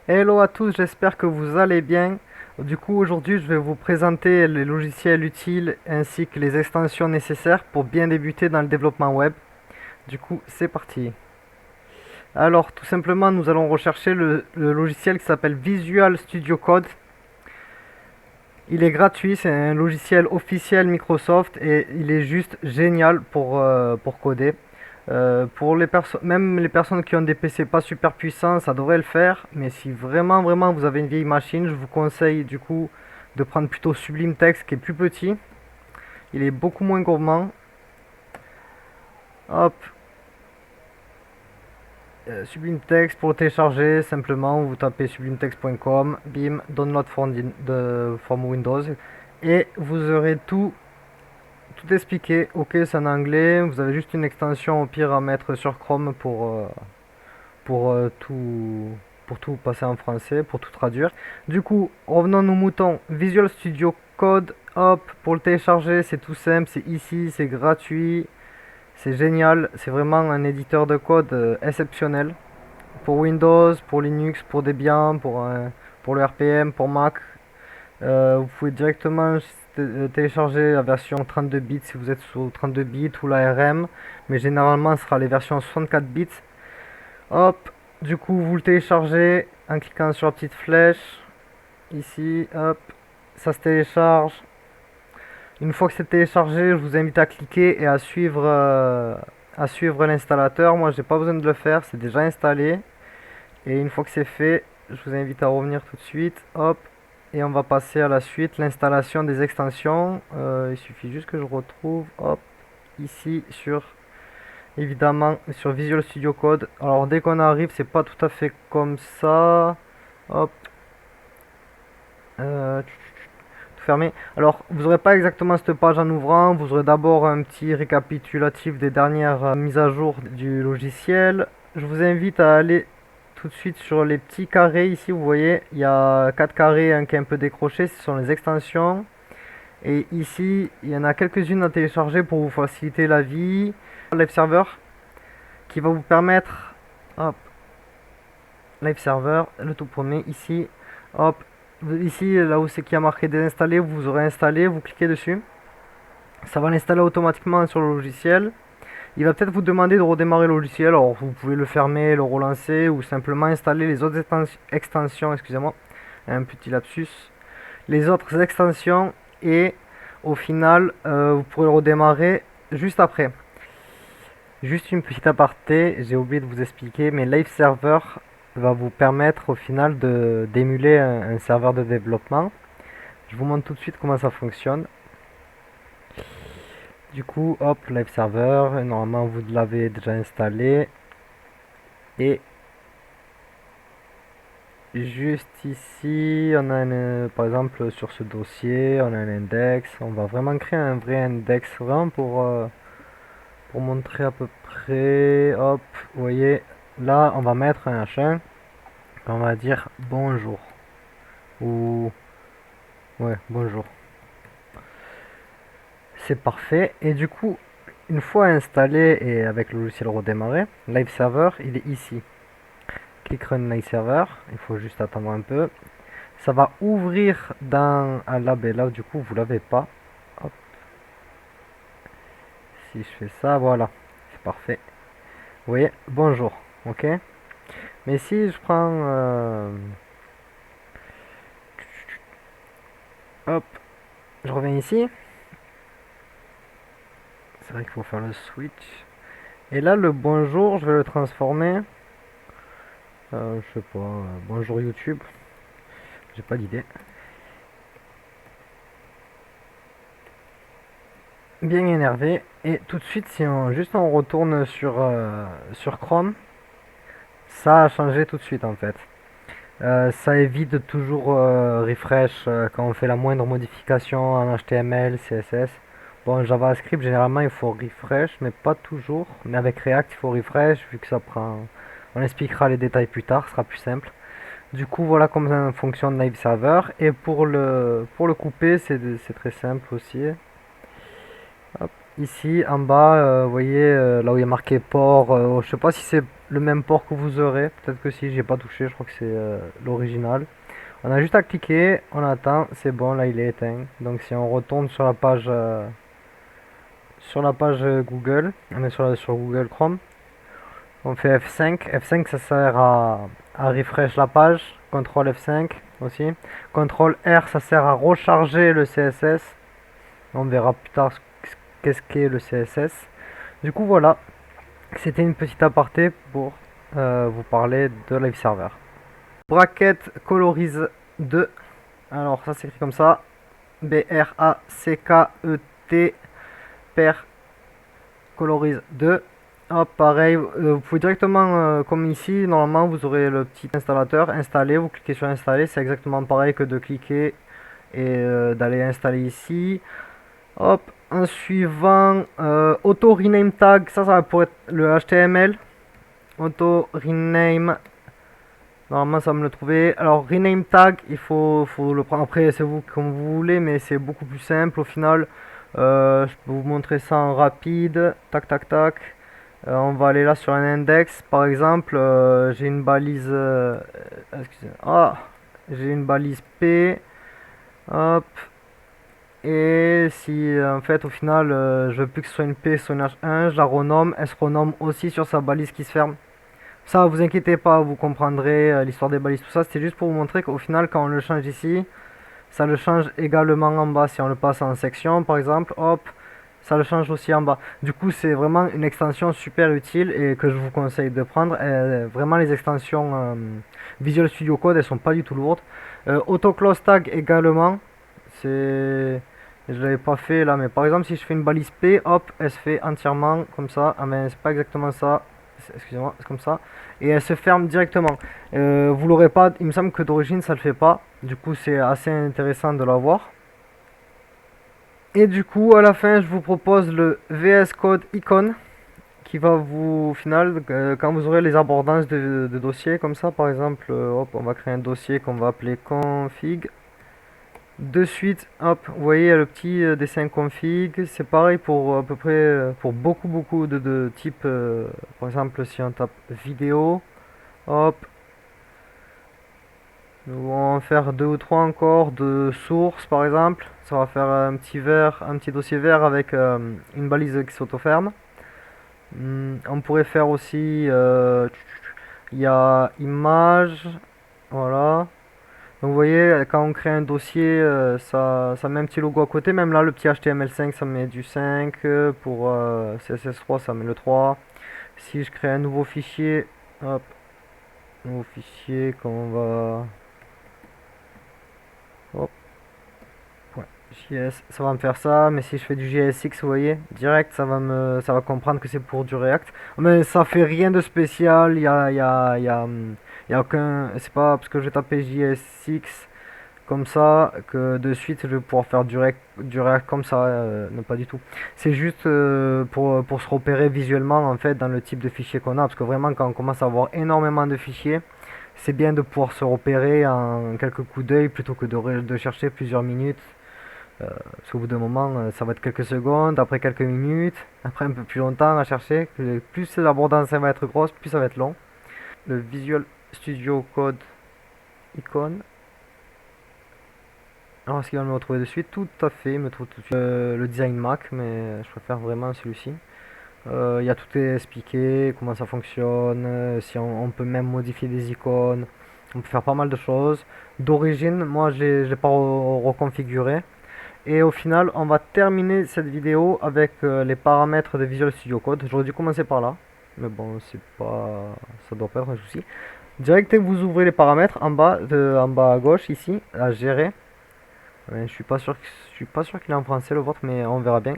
Hello à tous, j'espère que vous allez bien. Du coup, aujourd'hui, je vais vous présenter les logiciels utiles ainsi que les extensions nécessaires pour bien débuter dans le développement web. Du coup, c'est parti. Alors, tout simplement, nous allons rechercher le logiciel qui s'appelle Visual Studio Code. Il est gratuit, c'est un logiciel officiel Microsoft et il est juste génial pour coder. Pour même les personnes qui ont des PC pas super puissants, ça devrait le faire. Mais si vraiment vous avez une vieille machine, je vous conseille du coup de prendre plutôt Sublime Text qui est plus petit. Il est beaucoup moins gourmand. Hop, Sublime Text pour le télécharger, simplement vous tapez sublimetext.com, bim, download from Windows et vous aurez tout expliqué. Ok, c'est en anglais, vous avez juste une extension au pire à mettre sur Chrome pour pour tout passer en français, pour tout traduire. Du coup, revenons aux moutons. Visual Studio Code, hop, pour le télécharger, c'est tout simple, c'est ici, c'est gratuit, c'est génial, c'est vraiment un éditeur de code exceptionnel. Pour Windows, pour Linux, pour Debian, pour le RPM, pour Mac, vous pouvez directement télécharger la version 32 bits si vous êtes sur 32 bits ou la RM, mais généralement ce sera les versions 64 bits. Hop, du coup vous le téléchargez en cliquant sur la petite flèche, ici, hop, ça se télécharge. Une fois que c'est téléchargé, je vous invite à cliquer et à suivre l'installateur. Moi j'ai pas besoin de le faire, c'est déjà installé. Et une fois que c'est fait, je vous invite à revenir tout de suite, hop, et on va passer à la suite, l'installation des extensions. Il suffit juste que je retrouve, hop, ici évidemment sur Visual Studio Code. Alors dès qu'on arrive, c'est pas tout à fait comme ça. Hop, tout fermé. Alors vous n'aurez pas exactement cette page en ouvrant. Vous aurez d'abord un petit récapitulatif des dernières mises à jour du logiciel. Je vous invite à aller tout de suite sur les petits carrés. Ici, vous voyez, il y a 4 carrés, un qui est un peu décroché. Ce sont les extensions. Et ici, il y en a quelques-unes à télécharger pour vous faciliter la vie. Live Server qui va vous permettre, hop, Live Server, le tout premier ici, hop, ici là où c'est qui a marqué désinstaller, vous aurez installé, vous cliquez dessus, ça va l'installer automatiquement sur le logiciel. Il va peut-être vous demander de redémarrer le logiciel, alors vous pouvez le fermer, le relancer ou simplement installer les autres extensions, excusez-moi, un petit lapsus, les autres extensions et au final vous pourrez le redémarrer juste après. Juste une petite aparté, j'ai oublié de vous expliquer, mais Live Server va vous permettre au final d'émuler un serveur de développement. Je vous montre tout de suite comment ça fonctionne. Du coup, hop, Live Server, normalement vous l'avez déjà installé. Et juste ici, on a par exemple sur ce dossier, on a un index. On va vraiment créer un vrai index vraiment pour montrer à peu près. Hop, vous voyez, là on va mettre un H1. On va dire bonjour. Ou ouais, bonjour. C'est parfait. Et du coup, une fois installé et avec le logiciel redémarré, Live Server, il est ici. Click Run Live Server. Il faut juste attendre un peu. Ça va ouvrir dans un lab et là, du coup, vous l'avez pas. Hop. Si je fais ça, voilà. C'est parfait. Vous voyez, bonjour. Ok. Mais si je prends, hop, je reviens ici. C'est vrai qu'il faut faire le switch. Et là, le bonjour, je vais le transformer. Je sais pas, bonjour YouTube. J'ai pas d'idée. Bien énervé. Et tout de suite, si on juste on retourne sur Chrome, ça a changé tout de suite en fait. Ça évite de toujours refresh quand on fait la moindre modification en HTML, CSS. Bon, JavaScript, généralement, il faut refresh, mais pas toujours. Mais avec React, il faut refresh, vu que ça prend... On expliquera les détails plus tard, ce sera plus simple. Du coup, voilà comment ça fonctionne Live Server. Et pour le couper, c'est très simple aussi. Hop. Ici, en bas, vous voyez, là où il y a marqué port, je sais pas si c'est le même port que vous aurez. Peut-être que si, j'ai pas touché, je crois que c'est l'original. On a juste à cliquer, on attend, c'est bon, là il est éteint. Donc si on retourne sur la page Google, on est sur Google Chrome, on fait F5. F5 ça sert à refresh la page, CTRL F5 aussi. CTRL R ça sert à recharger le CSS. On verra plus tard qu'est-ce qu'est le CSS. Du coup voilà, c'était une petite aparté pour vous parler de Live Server. Bracket Colorize 2. Alors ça s'écrit comme ça. B-R-A-C-K-E-T per Colorize 2. Hop, pareil, vous pouvez directement, comme ici, normalement vous aurez le petit installateur, installer, vous cliquez sur installer, c'est exactement pareil que de cliquer et d'aller installer ici. Hop, en suivant, auto rename tag, ça va pour être le HTML. Auto rename, normalement ça va me le trouver. Alors rename tag, faut le prendre après, c'est vous comme vous voulez, mais c'est beaucoup plus simple au final. Je peux vous montrer ça en rapide. Tac tac tac. On va aller là sur un index. Par exemple, j'ai une balise. Excusez. Ah, j'ai une balise P. Hop. Et si en fait au final je veux plus que ce soit une P, soit une H1, je la renomme. Elle se renomme aussi sur sa balise qui se ferme. Ça, vous inquiétez pas, vous comprendrez l'histoire des balises, tout ça. C'était juste pour vous montrer qu'au final, quand on le change ici, ça le change également en bas. Si on le passe en section, par exemple, hop, ça le change aussi en bas. Du coup, c'est vraiment une extension super utile et que je vous conseille de prendre. Vraiment, les extensions Visual Studio Code, elles sont pas du tout lourdes. Auto Close Tag également. C'est... Je l'avais pas fait là, mais par exemple, si je fais une balise P, hop, elle se fait entièrement comme ça. Ah, mais c'est pas exactement ça. Excusez-moi, c'est comme ça. Et elle se ferme directement. Vous l'aurez pas, il me semble que d'origine ça le fait pas. Du coup, c'est assez intéressant de l'avoir. Et du coup, à la fin, je vous propose le VS Code Icon qui va vous, au final, quand vous aurez les abordances de dossiers comme ça, par exemple, hop, on va créer un dossier qu'on va appeler config. De suite, hop, vous voyez le petit dessin config. C'est pareil pour à peu près pour beaucoup de types. Par exemple, si on tape vidéo, hop, nous allons faire deux ou trois encore de sources par exemple. Ça va faire un petit dossier vert avec une balise qui s'auto-ferme. On pourrait faire aussi, il y a image, voilà. Donc vous voyez, quand on crée un dossier, ça met un petit logo à côté. Même là, le petit HTML5, ça met du 5. Pour CSS3, ça met le 3. Si je crée un nouveau fichier, hop, nouveau fichier qu'on va... Hop, ouais, JS, ça va me faire ça. Mais si je fais du JSX, vous voyez, direct, ça va comprendre que c'est pour du React. Mais ça fait rien de spécial. Il y a aucun... C'est pas parce que je vais taper JSX comme ça que de suite je vais pouvoir faire du React comme ça, non pas du tout. C'est juste pour se repérer visuellement en fait dans le type de fichier qu'on a, parce que vraiment quand on commence à avoir énormément de fichiers, c'est bien de pouvoir se repérer en quelques coups d'œil plutôt que de chercher plusieurs minutes. Parce qu'au bout d'un moment, ça va être quelques secondes, après quelques minutes, après un peu plus longtemps à chercher. Plus l'abondance va être grosse, plus ça va être long. Le Visual Studio Code icône. Alors, est-ce qu'il va me retrouver de suite? Tout à fait, il me trouve tout de suite le design Mac, mais je préfère vraiment celui-ci. Il y a tout expliqué, comment ça fonctionne, si on peut même modifier des icônes, on peut faire pas mal de choses. D'origine, moi je l'ai pas reconfiguré. Et au final, on va terminer cette vidéo avec les paramètres de Visual Studio Code. J'aurais dû commencer par là, mais bon, c'est pas, ça doit pas être un souci. Direct, vous ouvrez les paramètres en bas à gauche ici, à gérer. Ouais, je suis pas sûr qu'il est en français le vôtre, mais on verra bien.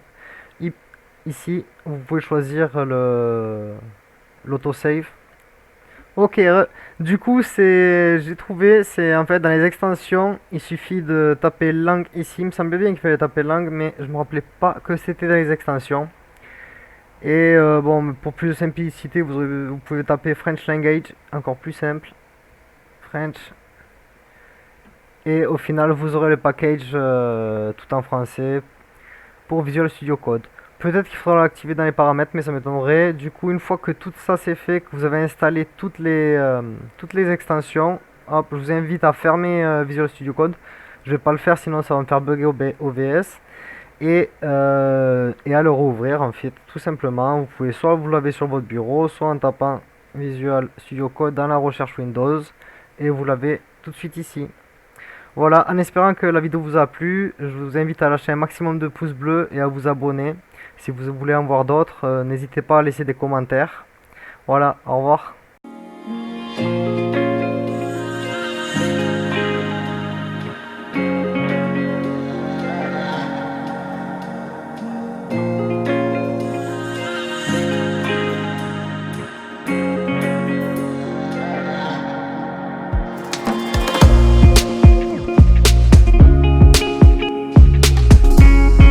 Ici, vous pouvez choisir le l'autosave. Ok, du coup, j'ai trouvé, c'est en fait dans les extensions, il suffit de taper langue ici. Il me semblait bien qu'il fallait taper langue, mais je me rappelais pas que c'était dans les extensions. Et bon, pour plus de simplicité, vous pouvez taper French Language, encore plus simple. French. Et au final, vous aurez le package tout en français pour Visual Studio Code. Peut-être qu'il faudra l'activer dans les paramètres, mais ça m'étonnerait. Du coup, une fois que tout ça c'est fait, que vous avez installé toutes les extensions, hop, je vous invite à fermer Visual Studio Code. Je vais pas le faire, sinon ça va me faire bugger OBS. Et à le rouvrir, en fait, tout simplement. Vous pouvez soit vous l'avez sur votre bureau, soit en tapant Visual Studio Code dans la recherche Windows. Et vous l'avez tout de suite ici. Voilà, en espérant que la vidéo vous a plu, je vous invite à lâcher un maximum de pouces bleus et à vous abonner. Si vous voulez en voir d'autres, n'hésitez pas à laisser des commentaires. Voilà, au revoir.